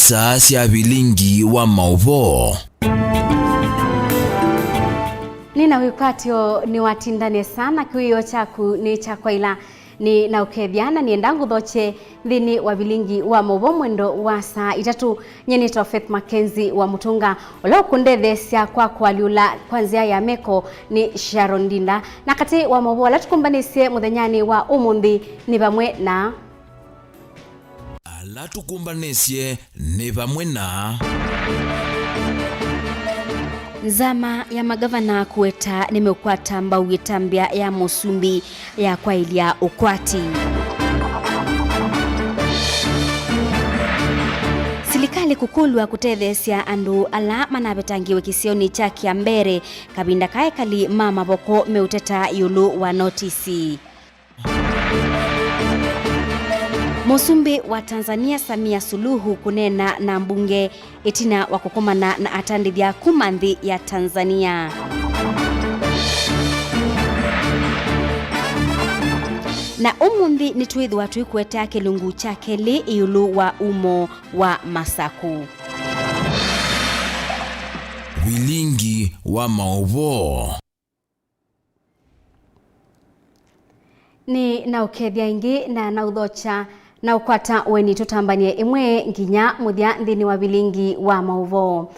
Saa cia bilingi wa mauvo nina wipatio ni watindane sana kiwio chaku ni chakwa ila ni na ukethiana ni endangu thoche thini wa bilingi wa mauvo mwendo wa saa itatu nyenito Faith Mackenzie wa Mutunga ula kundethesia kwa kwaliula kwanzia ya meko ni Sharon Ndinda na kati wa mauvo ala tukumbanisye muthenyani wa umundi ni bamwe na ala tukumbanisye ni bamwe na nzama ya magavana kueta nimeukwata mbau gitambia ya Musumbi ya kwailia ukwati. Silikali kukulwa kutethesia andu ala manabetangiwe kisioni cha kiambere kabinda kaekali mama boko meuteta yulu wa notisi. Musumbi wa Tanzania Samia Suluhu kunena na mbunge itina wakukomana na atandithia kumanthi ya Tanzania. Na umundi ni twithwa twikweta kilungu cha keli iulu wa umo wa Masaku. Bilingi wa mauvo ni na ukethia ingi na uthocha na ukwata weni tutambanie imwe nginya muthia nthini wa bilingi wa mauvo.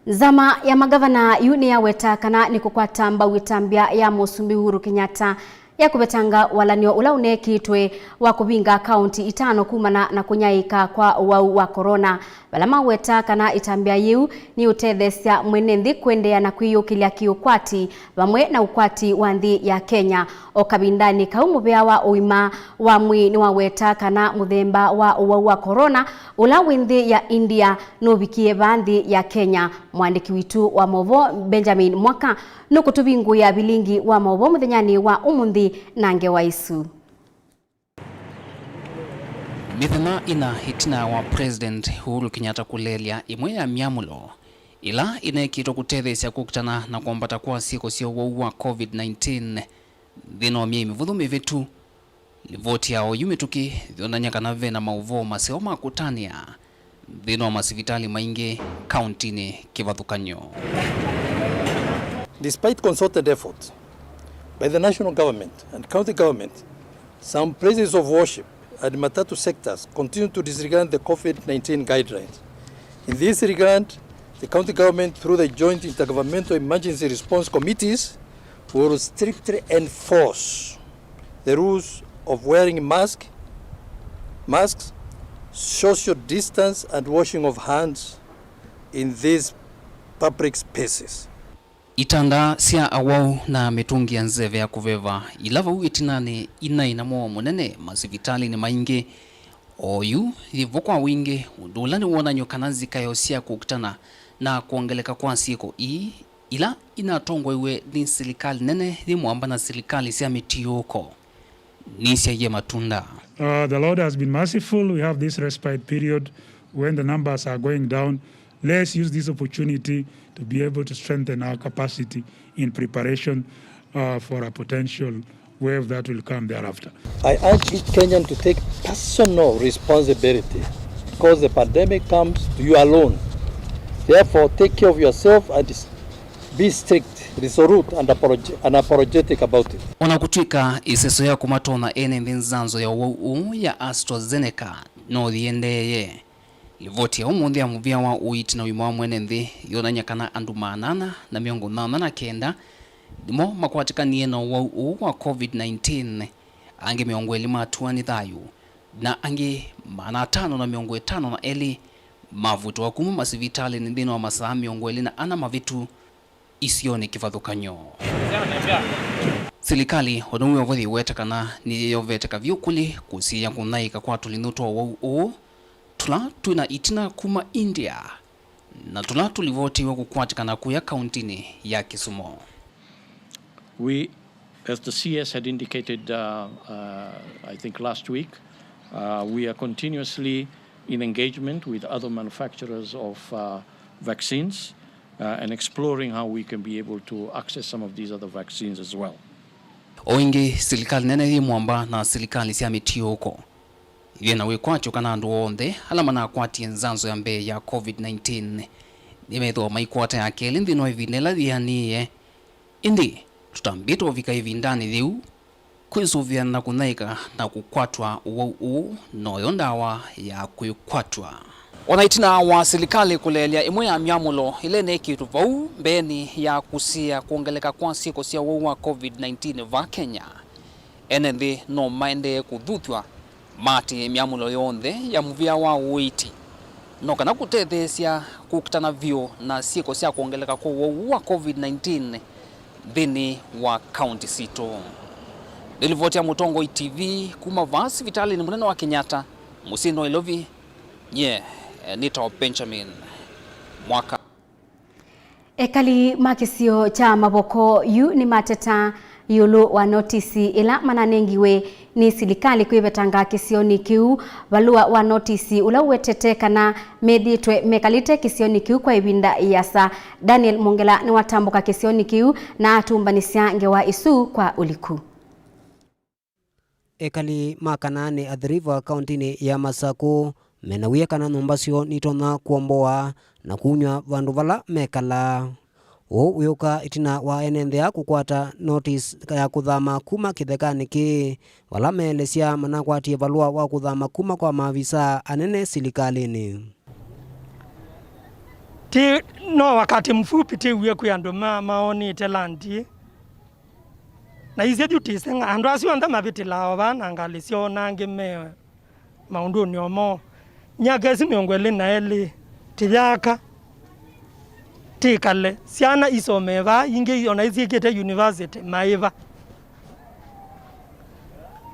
Zama ya magavana yuni ya weta kana ni kukwata mbau itambia ya Musumbi Uhuru Kenyatta ya kubetanga walanio ula unekitwe wa kubinga kaunti itano kumana na kunyaika kwa wau wa corona. Balama weta kana itambia yu ni utethesia mwenenthi kwendea na kwiyukilia kiukwati bamwe na ukwati wa nthi ya Kenya. Okabindani kaumubea wa uima wa mwini wa weta kana muthemba wa wau wa corona ula winthi ya India nubikie banthi ya Kenya. Mwandiki witu wa Movo Benjamin Mwaka nukutubingu ya bilingi wa Movo muthenyani wa umundi nange waisu. Mithana ina hitina wa President Uhuru Kenyatta kulelia imwe ya miamulo ila inekitwa kutethesia kukutana na kuambata kwa siko sio wa COVID-19 dhino mie mivuthu mivitu livoti yao yumituki dhionanyaka na vena mauvo maseo makutania dhino masivitali maingi kauntini Kivathukanyo. Despite concerted efforts by the national government and county government, some places of worship and matatu sectors continue to disregard the COVID-19 guidelines. In this regard, the county government through the joint intergovernmental emergency response committees will strictly enforce the rules of wearing masks, social distance and washing of hands in these public spaces. Itanda sia awau na mitungi ya nzeve ya kuveva ilava uitinane inainamo munene masivitali ni maingi oyu hivokwa wingi udulani uonanyo kanazi kayosia kukutana na kuongeleka kwa siku ila inatongwa iwe ni serikali nene limuamba na serikali sia mitiyoko nisia ye matunda. The Lord has been merciful. We have this respite period when the numbers are going down. Let's use this opportunity to be able to strengthen our capacity in preparation for a potential wave that will come thereafter. I urge each Kenyan to take personal responsibility because the pandemic comes to you alone. Therefore, take care of yourself and be strict, resolute and unapologetic about it. Onakutwika iseso ya kumatona ene nzanzo ya wau ya AstraZeneca no thiendeye. Livoti ya umundi ya muvia wa uiti na uimawa mwene nthi yonanyakana andu manana na miongo na kenda dimo makwatika niena wa COVID-19 ange miongo elima atuani thayu na ange mana tano na miongo etano na eli mavuto wa kumu masivitali nindino wa masaa miongo elina ana mavitu isioni Kivathukanyo. Serikali honowe wathi wetakana ni yoveteka vyukuli kusiya kunaika kwa tulinuto wa tula tuna itina kuma India na tula tulivoti wa kukwatikana kuya kauntini ya Kisumu. We As the CS had indicated, I think last week, we are continuously in engagement with other manufacturers of vaccines and exploring how we can be able to access some of these other vaccines as well. Oingi serikali nene hi mwamba na serikali cia mitio huko yena wikwacho kana andu onthe ala manakwatie nzanzo ya mbe ya COVID-19 nimetho maikwata ya keli nthi no ivinela thianie indi tutambito vika ivindani thiu kwisuvia na kunaika na kukwatwa uou noyo ndawa ya kwikwatwa onaitina wa serikali kulelia imwe ya miamulo ile neki tuvau mbeni ya kusia kuongeleka kwa siko sia uou wa COVID-19 va Kenya enenthi no maende kuthuthwa mati miamulo yonthe ya muvia wa uiti no kana kutethesia kukitana vyo na siko sia kuongeleka kwa uou wa COVID-19 thini wa county sito. Nilivotia Mutongo TV kuma vasi vitali ni munene wa Kenyatta musino ilovi Nito Benjamin mwaka ekali makisio cha maboko yu ni mateta yulu wa notisi ila mananengiwe ni serikali kwibetanga kisioni kiu valua wa notisi ula wetete kana meditwe mekalite kisioni kiu kwa ibinda yasa. Daniel Mongela ni watambuka kisioni kiu na atumbanisia ngewa isu kwa uliku. Ekali makanane adhiriva kauntini ya Masako menawia kana numbasio nitona kuomboa na kunywa vandu vala mekala o uyoka itina wa enendea kukwata notice ya kuthama kuma kithekani ki vala melesia manakwatie valua wa kuthama kuma kwa maafisa anene silikalini ti no wakati mfupi ti uye kuyandu maoni telandi na izi duty senga andu asio nda mavitila bana ngalisio nange me maundu ni omo nyaka simyongwele na eli tiyaka tikale siana isomeva inge ona izikete university maiva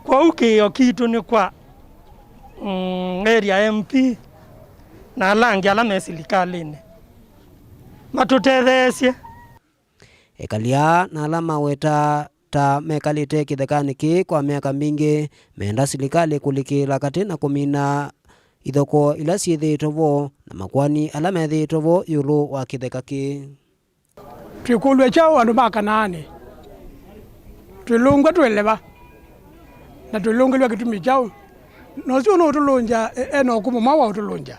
kwa uke kitu ni kwa area MP na langi ala mesilikalini matutethesie ekalia na alama weta ta mekalite kithekani ki kwa miaka mingi menda serikali kulikila kati na kumina ithoko ila ciithitovo na makwani ala methitovo yulu wa kitheka ki twikulwe chao andu makanane twilungwe tweleva na twilungilwa kitumi chao no sio no tulunja eno kumuma wa tulunja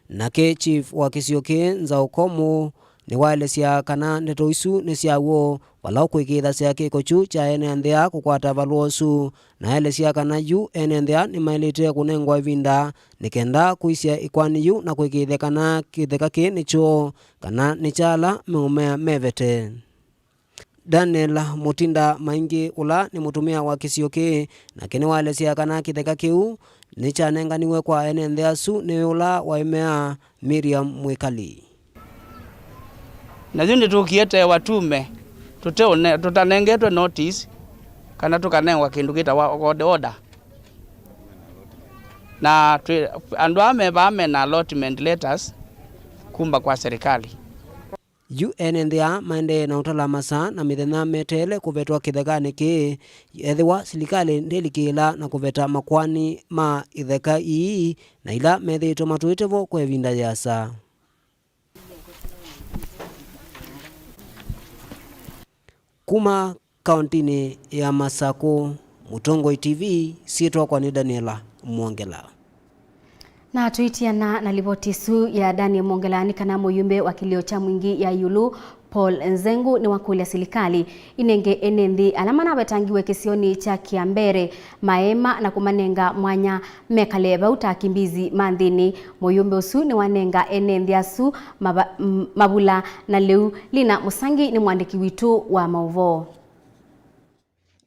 nake chief wa kisio ki Nzaukomu ni waelesia kana ndeto isu ni siawo walau kwikitha cia kikochu cha enendea kukwata valuosu na elesia kana yu enendea ni mailite kunengwa ivinda nikenda kuisia ikwani yu na kwikithe kana kitheka ki nicho kana nichala meumea mevete. Daniel Mutinda Maingi ula ni mutumia wa kisio ki na kini waelesia kana kitheka kiu nichanenganiwe kwa enendea su ni ula waimea Miriam Mwikali. Na zindi tukiete watume tutanengetwe notice kana tukanengwa kindu kita order na andu ame na allotment letters kumba kwa serikali UNNDA maende na utala masa na mithenya metele kuvetwa kithekani ki ethiwa serikali ndelikila na kuveta makwani ma itheka ii na ila methito matuitevo kwa ivinda yasa. Kuma kauntini ya Masako, Mutongo TV, sitwa kwa ni Daniela Mwongela. Na tuitiana na ripoti su ya Daniel Mwongela ni kana muyumbe wa kilio cha mwingi ya yulu Paul Nzengu ni wakulia serikali inenge enenthi alama na betangiwe kisioni cha Kiambere maema na kumanenga mwanya mekaleba utakimbizi mandhini. Muyumbe usu ni wanenga enenthi asu mabula na leu Lina Musangi ni mwandiki witu wa mauvo.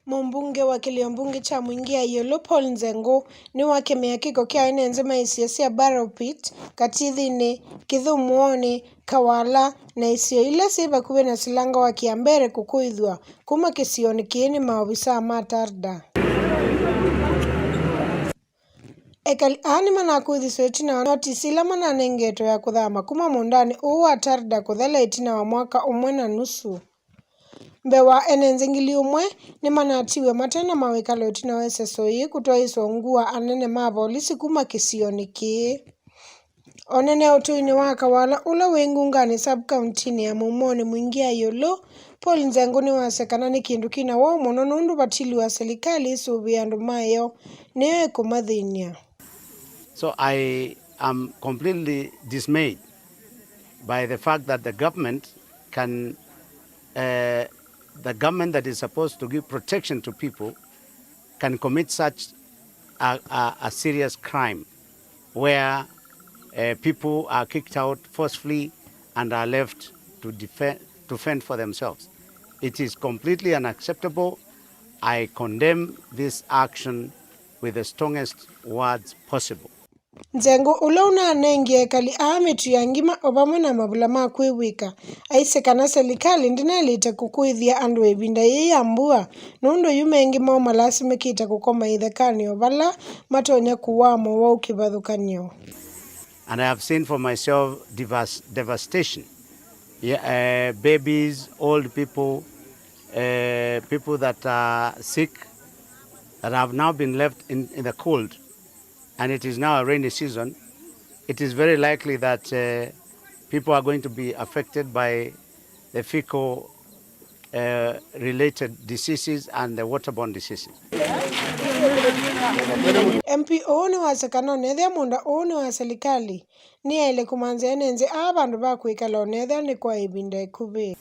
Mumbunge wa kiliombunge cha mwingi ya yulu Paul Nzengu ni wakemea kiko kia ene nzima isiasia Barrow Pit katithini Kithumuoni Kawala na isio ile siba kuwe na silanga wa Kiambere kukuithwa kuma kisioni kieni maofisa matarda. Ekali anima na kuithiswa itina wa notisi ila mananengeto ya kuthama kuma mundani uwa tarda kuthela itina wa mwaka umwe na nusu. mbewa enenze ngili umwe ni manatiwe matena mawikalo tinawese soi kutoiswa ngua anene ma polisi kuma kisioniki. Onene utuini waka wala ula wengungani sub-county ya Mumoni mwingia Yolo, Paul Nzengo ni wasekana ni kindu kina wao mono nundu batili wa serikali subi andu mayo niwe kumadhinia. So I am completely dismayed by the fact that the government that is supposed to give protection to people can commit such a serious crime where people are kicked out forcefully and are left to fend for themselves. It is completely unacceptable. I condemn this action with the strongest words possible. Nzengo ulauna anengie kali ametu ya ngima obama na mabula makuiwika. Aise kana serikali ndinali itakukuithia andu ebinda yeyambua. Nundo yume ngima o malasime kita kukoma idhekani obala matonya kuwamo wa ukibadhukanyo. And I have seen for myself devastation. Babies, old people, people that are sick, that have now been left in the cold. And it is now a rainy season. It is very likely that people are going to be affected by the fecal related diseases and the waterborne diseases. MP oni wasekana onethia munda oni wa serikali ni ele kumanze enenze abandu bakwikala onethia ni kwa ibinda ikubi.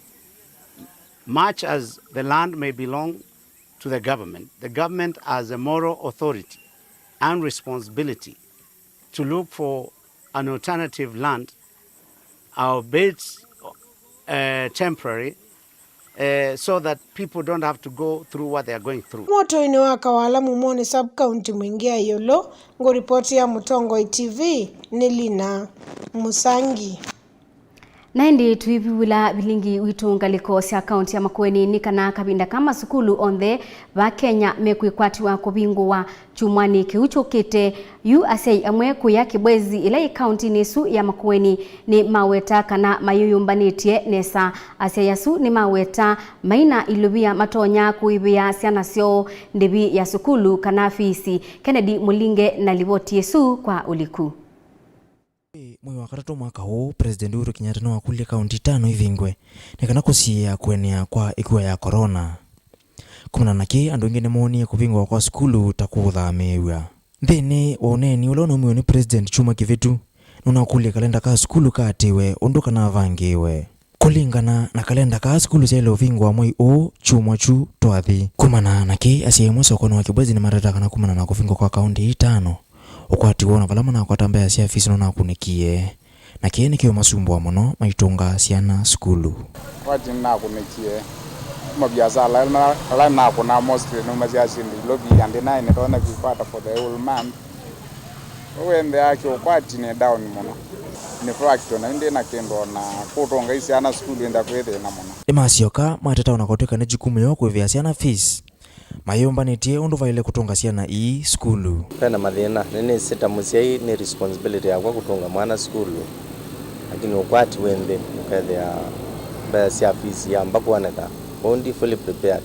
Much as the land may belong to the government has a moral authority and responsibility to look for an alternative land, albeit temporary, so that people don't have to go through what they are going through. Moto ine waka wala Mumoni sub-county mwingia Yolo, ngo ripoti ya Mutongo TV ni Lina Musangi. Naindi tuibiwila bilingi witungaliko sia akaunti ya Makueni nikana kabinda kama sukulu onthe ba Kenya mekwikwatiwa kubingwa chumwani kiuchukite yu asei amwe kuya kibwezi ila akaunti nisu ya Makueni ni maweta kana mayuyumbanitie nesa asia yasu ni maweta maina ilubia matonya kuibia siana sio ndibi ya sukulu kana fisi. Kennedy Mulinge na livoti yesu kwa uliku. Mwe wakati mwaka huu President Uhuru Kenyatta no akulia kaunti 5 ivingwe nikana kusia kuenea kwa ikiwa ya corona. Kumana naki andu ngene moni kuvingwa kwa skulu takuthamewa. Thini woneni ulono mwe ni President Chuma Kivitu nuna kulia kalenda ka skulu katiwe unduka na vangiwe. Kulingana na kalenda ka skulu zelo vingwa mwe o chuma chu twathi. Kumana naki asiye sokono wa kibwezi ni marataka na kumana na kuvingwa kwa kaunti 5. Ukwati wona valama na kwatambaya sia fisi nona kunikie na kieni kiyo masumbwa mono maitunga siana skulu kwati na kunikie mabiazala na kuna mostly no maziashi ndi lobby and na ine tona kipata for the whole month wende yake ukwati ni down mono ni fracto na inde na kendo na kutonga isiana skulu enda kwethe na mono imasioka matata unakoteka ne jukumu yo kwevya siana fees mayomba netie undu vaile kutonga siana ii skulu kana mathina nene sita musiai ni responsibility yakwa kutonga mwana skulu lakini ukwati wembe ukethea basi ya fees ya mbapo waneka bondi fully prepared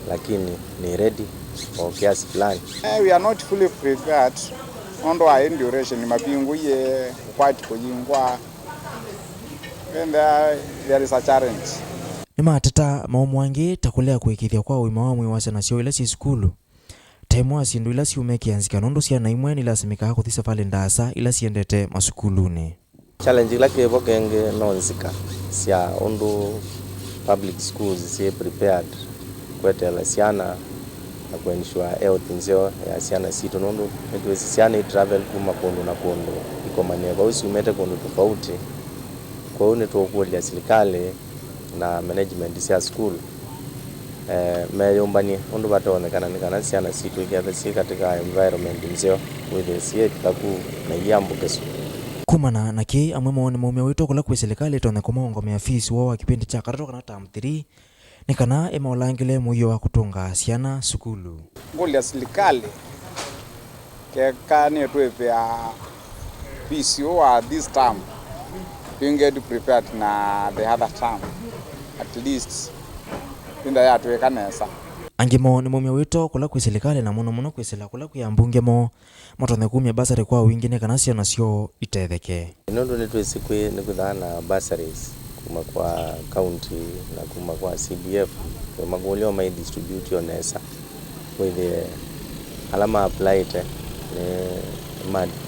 lakini ni ready for kiasi plan. We are not fully prepared ondo a duration mabingu ye ukwati kujingwa and there is a challenge. Nima tata maomwange takulea kuikithia kwa uima wa mwiwasa na sio ila si skulu. Taimu asindu ila si umeki anzika nondo siya na imwe nila semika kuthisa pale ndasa ila siendete masukuluni. Challenge lake vokenge nonzika siya ondo public schools siya prepared kwete la siana na kuensure health nzeo ya siana sito nondo netuwezi siana travel kuma kondo na kondo iko maneva usi umete kondo tofauti kwa une tuokuwa ya serikali na management ya school meyombani undu bataonekana nikana siana situ ikiathesi katika environment nzeo with siye taku na yambo kesu kumana naki amwe maone maumia wito kula kwa serikali tone kwa maongo mea fees wa kipindi cha karato kana term 3 nikana emaulangile muyo wa kutonga siana sukulu ngoli ya serikali kekani tuepea PCO at this time being get prepared na the other time at least inda yatwika nesa angimo ni mumia wito kula kwi serikali na muno kwisila kula kwi ambunge mo matone kumia basari kwa wingine kana cio nacio itetheke inondo ni twisi kwi ni kuthana bursaries kuma kwa county na kuma kwa CDF kwa magolio mai distribute onesa with the alama applied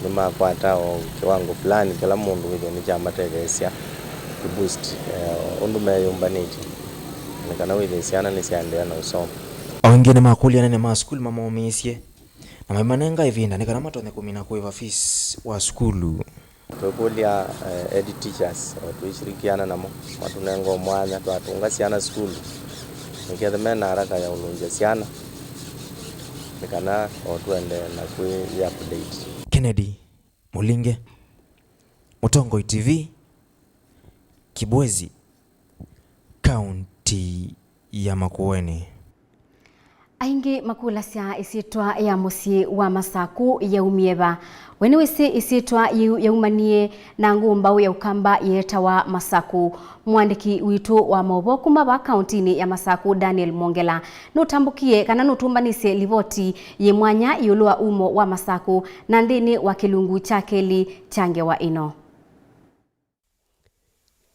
ni makwata o kiwango fulani kila mundu withe ni chama tegesia to boost undume yumbaniti kana withe siana ni siandea na usoma awengine makulia nene ma school mamomisie na maimanenga ivinda ni kana matone kumina kuiva fees wa skulu tukulia ed teachers tuishirikiana namo matunengo mwanya twatunga siana skulu nikethemena haraka ya ulunja siana nikana otwende na kwi update. Kennedy Mulinge, Mutongo TV, Kibwezi, County ya Makueni. Aingi makulasya isitwa ya musi wa Masaku ya umieba weniwisi isitwa yaumanie na ngumbau ya ukamba yeta wa Masaku. Mwandiki witu wa mobo kumaba kauntini ya Masaku Daniel Mongela nutambukie kana nutumbanise livoti ye mwanya yulua umo wa Masaku na ndini wa kilungu chakeli change wa ino.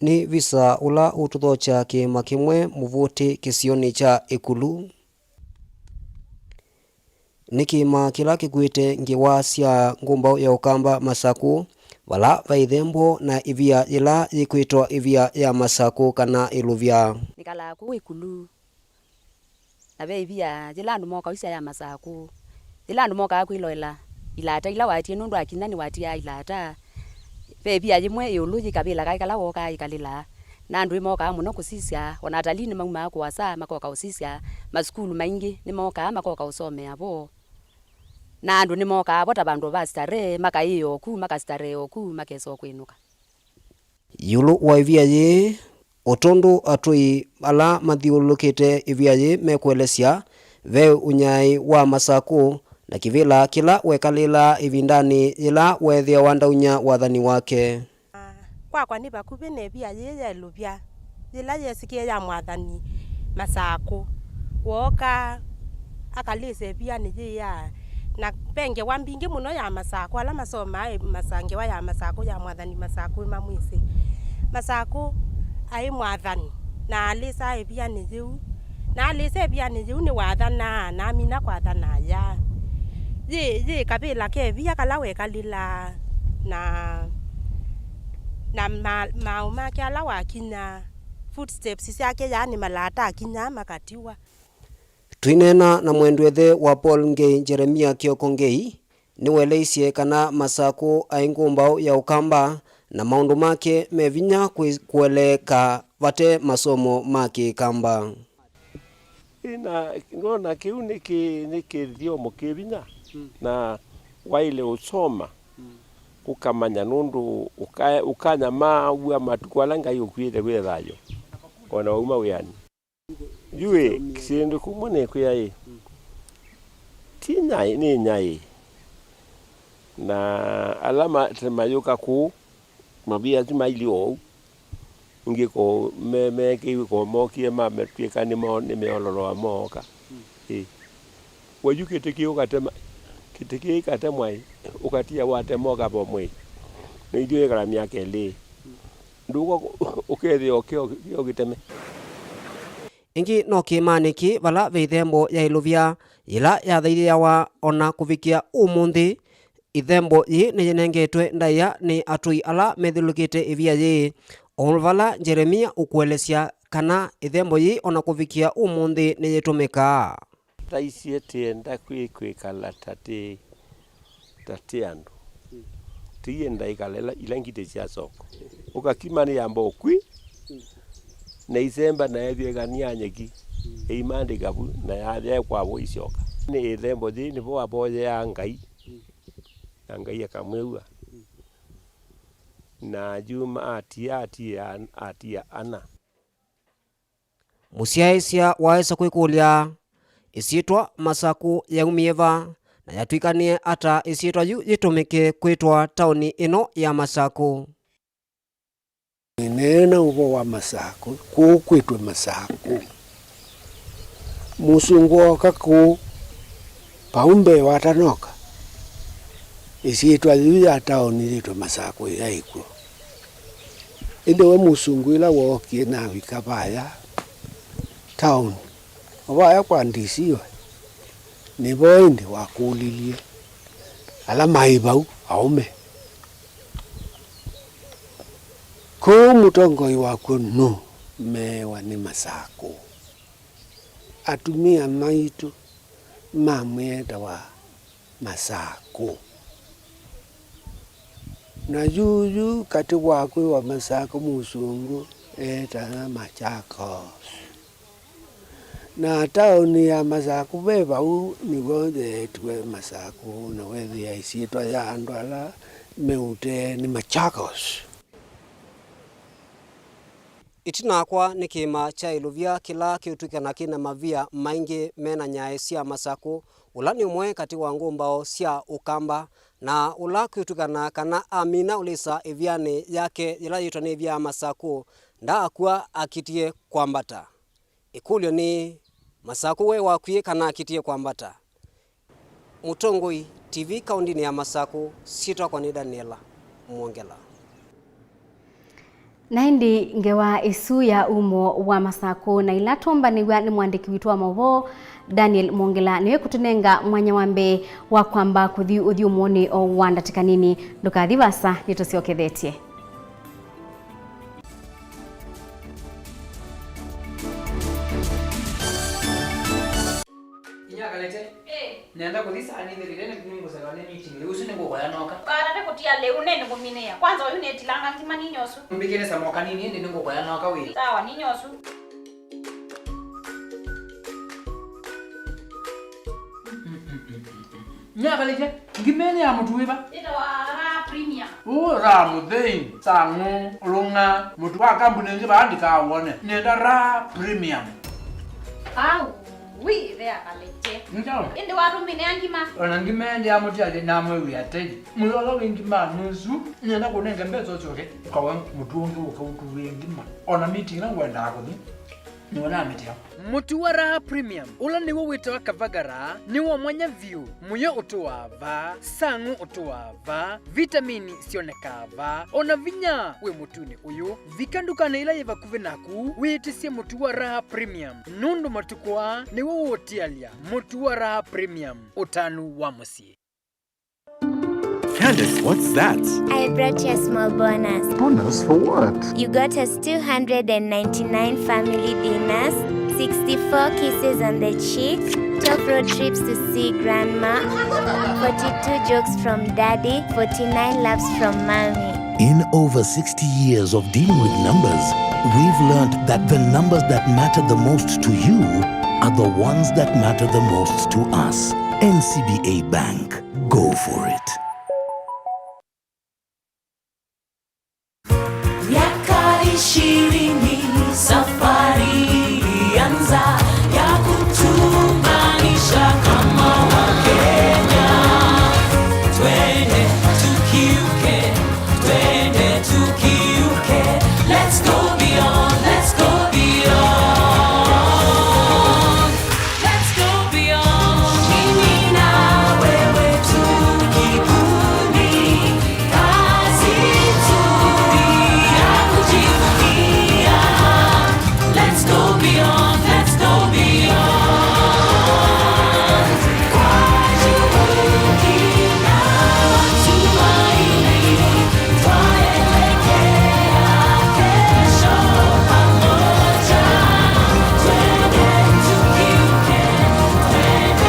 Ni visa ula ututhocha kima kimwe muvuti kisioni cha Ikulu nikima kila kigwite ngiwa cia ngumbau ya ukamba Masaku wala vaithembo na ivia ila yikwitwa ivia ya Masaku kana iluvya nikala ku Ikulu na ve ivia jilandu moka isa ya Masaku jilandu moka kwiloela ilata ila watie nundu akinani watia ilata ve ivia jimwe yulu jikabila kaikala woka ikalila na andu moka muno kusisya ona atalini mauma kwa saa makoka usisya maskulu maingi ni moka makoka usome abo na andu ni moka abo tabandu ba stare makaiyo ku makastare oku makeso kwinuka yulu wa ivia ye otondo atui ala mathiulukite ivia ye mekwelesya ve unyai wa Masaku na kivila kila wekalila ivindani ila wethia wandaunya wathani wake kwa ni bakubi ne bia ye ya lubya ila yesikie ya mwathani Masaku woka akalise bia ni ya na penge wambingi muno ya Masaku ala masoma masange wa ya Masaku ya mwathani Masaku mamwisi Masaku ai mwathani na alisa bia ni yu na alisa bia ni yu ni wathana na mina kwa thana ya ye kabila ke bia kala wekalila na mauma ke ala wakinya footsteps yake yani malata akinya makatiwa twinena na mwendwethe wa Paul Ngei Jeremia Kioko Ngei ni weleisye kana Masaku aingumbau ya ukamba na maundu make mevinya kueleka vate masomo make kamba ina ngona kiu niki thiomo kivinya na waile usoma ukamanya nundu ukanya maua matukwala ngai ukwire gwethayo ona uma wiani yue kisindu kumune kuyai tinyai ni nyai na alama temayuka ku mabia tumaili o ngiko me ko mokie ma metweka ni meololo amoka wajuke tekio katema kitiki katemwai ukatia wate moka pomwe ni ndio kala miaka ile ndugo ukethia okio giteme ingi no kimaniki vala veithembo ya iluvya ila yathairia wa ona kuvikia umuthi ithembo yi ni yenengetwe ndaya ni atui ala methulukite ivia yi olvala Jeremia ukwelesya kana ithembo yi ona kuvikia umuthi ni yitumika taisie tienda kwikala tati andu tienda ikalela ilangite cia soko ukakimani yambo kwi na isemba na yethega nyanyeki eimande gabu na yathia kwa bo icoka ni ithembo thi ni bo aboje ya ngai akamweua na juma atia ana musiaisya waesa kwikulia isitwa Masaku ya umieva na yatwikanie ata isitwa yu yitumike kwitwa tauni ino ya Masaku nena ubo wa Masaku kukwitwe Masaku musungu kaku paumbe watanoka isiitwa ya taoni itwa Masako yaiko inde we musungu ila wokie na wikabaya town wabaya kwa ndisiwe nibo indi wakulilie ala maibau aume ko mutongoi wako no mewa ni Masako atumia maitu mamweta wa Masako na yuyu kati wakwe wa Masako musungu eta Machakos na taoni ya Masako beba u ni wode tuwe Masako na wedhi ya isiitwa ya andwala meute ni Machakos. Itinakwa ni kima cha iluvia kila kiutukana kina mavia maingi mena nyae sia Masako ula ni umwe kati wa ngumbao sia Ukamba na ula kiutukana kana Amina ulisa eviane yake ila yitwa vya Masako nda akua akitie kwambata ikulyo ni Masako we wakwie kana akitie kwambata. Mutongoi TV kaundini ya Masako sitwa kwa ni Daniela Mwongela. Naindi ngewa isu ya umo wa Masako na ilatomba niwa ni mwandiki witu wa mawo Daniel Mwongela niwe kutunenga mwanya wambe wa kwamba kuthi uthi umoni o wanda tikanini ndukathi basa nitusiokethetie. Kalete nenda kulisa ani ndirene ningo salone meeting leo usine ngo kwanoka kana kutia leo nene ngominea kwanza uyu netilanga ntima ninyosu mbikene samoka nini ndi ningo kwanoka we sawa ninyosu nya kalete ngimene ya mutu weba ita wa premium ra mudei sangu lunga mutu wa kambune nje bandika awone nenda ra premium au wi there kalete njalo inde warumine angima ona ngimende ya mutu ali namwe wi ateji mulolo wingima nusu nenda kunenge mbezo choke kwa mutu wangu ukautu wingima ona meeting na wenda akoni niwona metia mutu wa raha premium ula niwo witawa kavagara niwo mwanya view muyo utuwava sangu utuwava vitamini sionekava ona vinya we mutuni uyu vikandukana ila yeva kuvinaku witisye mutu wa raha premium nundu matukwa niwo wotialia mutu wa raha premium utanu wa musie. Candace, what's that? I brought you a small bonus. Bonus for what? You got us 299 family dinners, 64 kisses on the cheek, 12 road trips to see grandma, 42 jokes from daddy, 49 laughs from mommy. In over 60 years of dealing with numbers, we've learned that the numbers that matter the most to you are the ones that matter the most to us. NCBA Bank. Go for it. Miaka 20